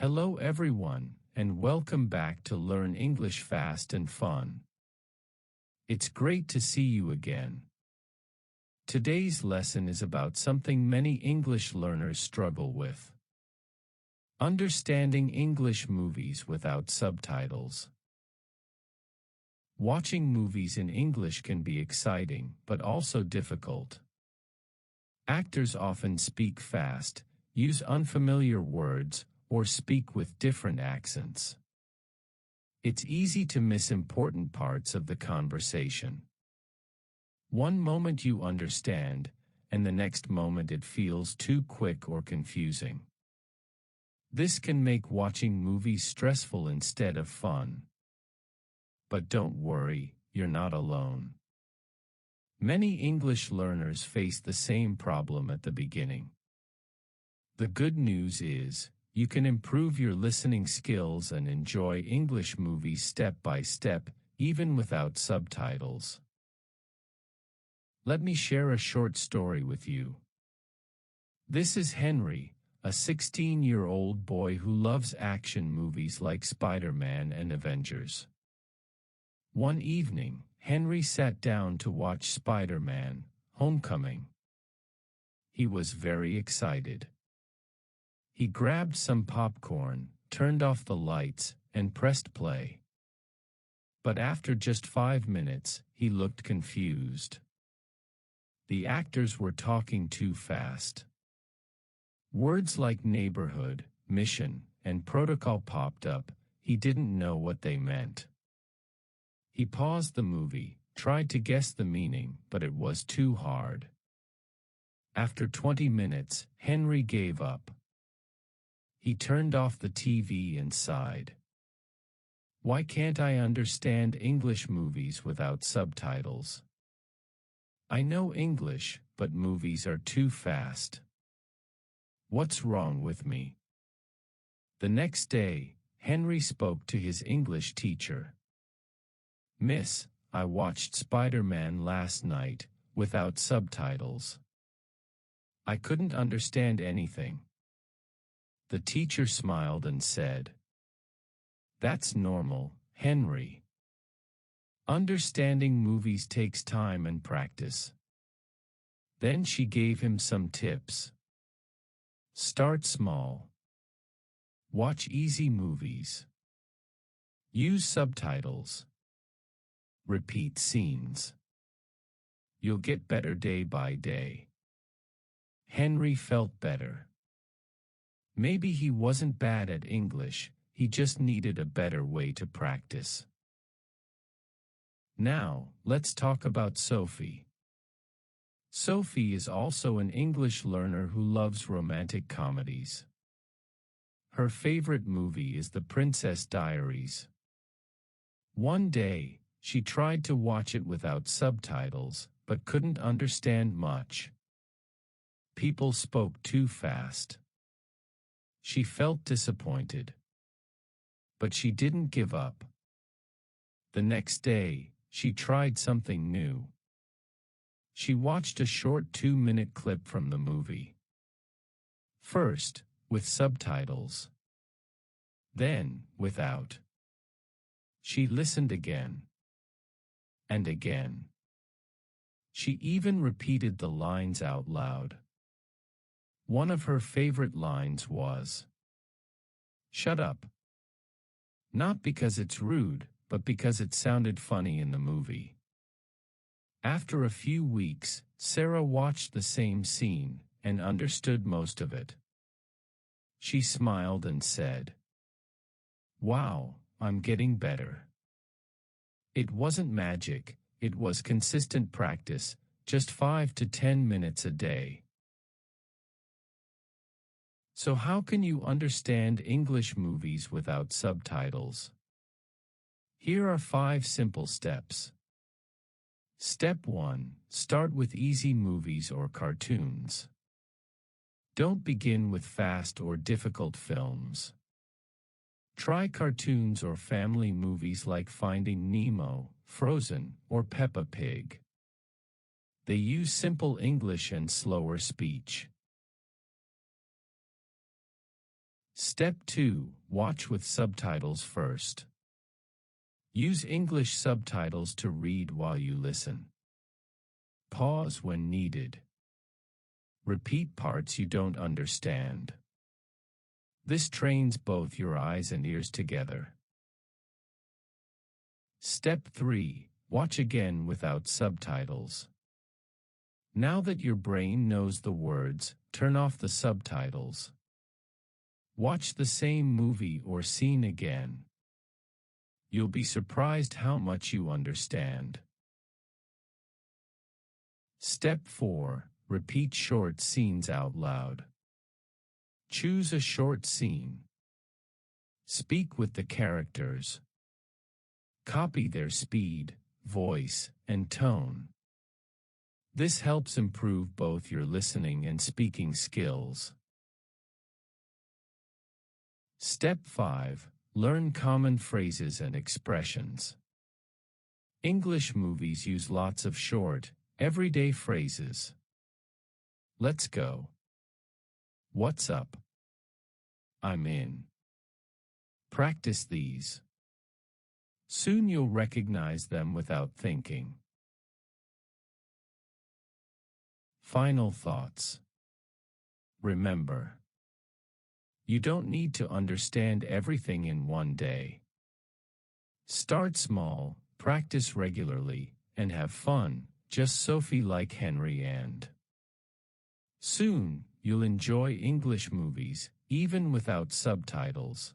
Hello everyone, and welcome back to Learn English Fast and Fun. It's great to see you again. Today's lesson is about something many English learners struggle with: understanding English movies without subtitles. Watching movies in English can be exciting, but also difficult. Actors often speak fast, use unfamiliar words, or speak with different accents. It's easy to miss important parts of the conversation. One moment you understand, and the next moment it feels too quick or confusing. This can make watching movies stressful instead of fun. But don't worry, you're not alone. Many English learners face the same problem at the beginning. The good news is, you can improve your listening skills and enjoy English movies step by step, even without subtitles. Let me share a short story with you. This is Henry, a 16-year-old boy who loves action movies like Spider-Man and Avengers. One evening, Henry sat down to watch Spider-Man: Homecoming. He was very excited. He grabbed some popcorn, turned off the lights, and pressed play. But after just 5 minutes, he looked confused. The actors were talking too fast. Words like neighborhood, mission, and protocol popped up. He didn't know what they meant. He paused the movie, tried to guess the meaning, but it was too hard. After 20 minutes, Henry gave up. He turned off the TV and sighed. Why can't I understand English movies without subtitles? I know English, but movies are too fast. What's wrong with me? The next day, Henry spoke to his English teacher. Miss, I watched Spider-Man last night, without subtitles. I couldn't understand anything. The teacher smiled and said, "That's normal, Henry. Understanding movies takes time and practice." Then she gave him some tips. Start small. Watch easy movies. Use subtitles. Repeat scenes. You'll get better day by day. Henry felt better. Maybe he wasn't bad at English, he just needed a better way to practice. Now, let's talk about Sophie. Sophie is also an English learner who loves romantic comedies. Her favorite movie is The Princess Diaries. One day, she tried to watch it without subtitles, but couldn't understand much. People spoke too fast. She felt disappointed. But she didn't give up. The next day, she tried something new. She watched a short 2-minute clip from the movie. First, with subtitles. Then, without. She listened again. And again. She even repeated the lines out loud. One of her favorite lines was, "Shut up." Not because it's rude, but because it sounded funny in the movie. After a few weeks, Sarah watched the same scene and understood most of it. She smiled and said, "Wow, I'm getting better." It wasn't magic, it was consistent practice, just 5 to 10 minutes a day. So how can you understand English movies without subtitles? Here are 5 simple steps. Step 1. Start with easy movies or cartoons. Don't begin with fast or difficult films. Try cartoons or family movies like Finding Nemo, Frozen, or Peppa Pig. They use simple English and slower speech. Step 2. Watch with subtitles first. Use English subtitles to read while you listen. Pause when needed. Repeat parts you don't understand. This trains both your eyes and ears together. Step 3. Watch again without subtitles. Now that your brain knows the words, turn off the subtitles. Watch the same movie or scene again. You'll be surprised how much you understand. Step 4. Repeat short scenes out loud. Choose a short scene. Speak with the characters. Copy their speed, voice, and tone. This helps improve both your listening and speaking skills. Step 5. Learn common phrases and expressions. English movies use lots of short, everyday phrases. Let's go. What's up? I'm in. Practice these. Soon you'll recognize them without thinking. Final thoughts. Remember, you don't need to understand everything in one day. Start small, practice regularly, and have fun, just Sophie like Henry and. Soon, you'll enjoy English movies, even without subtitles.